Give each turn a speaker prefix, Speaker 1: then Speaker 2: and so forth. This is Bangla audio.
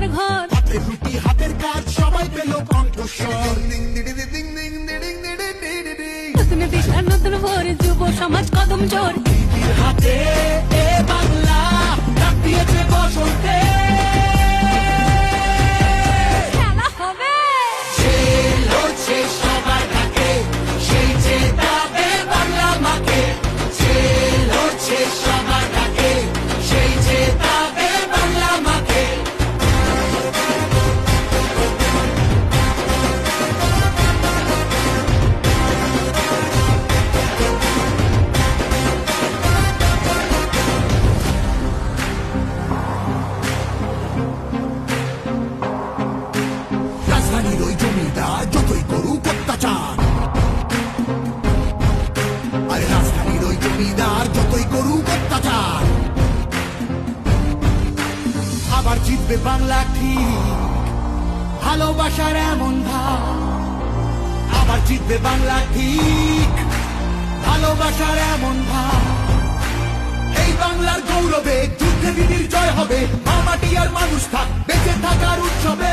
Speaker 1: আমার ঘর,
Speaker 2: হাতের রুটি হাতের কাজ সবাই পেল কণ্ঠস্বর।
Speaker 1: নতুন দিশার নতুন ভোর, যুব সমাজ কদম জোর।
Speaker 2: দিদির হাতে এ বাংলা ডাক দিয়েছে বসন্তে।
Speaker 1: খেলা হবে,
Speaker 2: জেল হচ্ছে সবার ডাকে, সেই জেতাবে বাংলা মাকে। জেল হচ্ছে সবার ডাকে, সেই জেতাবে বাংলা মাকে। রাজধানীর ওই জমিদার যতই করুক অত্যাচার, আরে রাজধানীর ওই জমিদার যতই করুক অত্যাচার, আবার জিতবে বাংলা ঠিক, ভালোবাসার এমন ভাব। আবার জিতবে বাংলা ঠিক, ভালোবাসার এমন ভাব। এই বাংলার গৌরবে যুদ্ধে দিদির জয় হবে, মামাটি আর মানুষ থাক বেঁচে থাকার উৎসবে।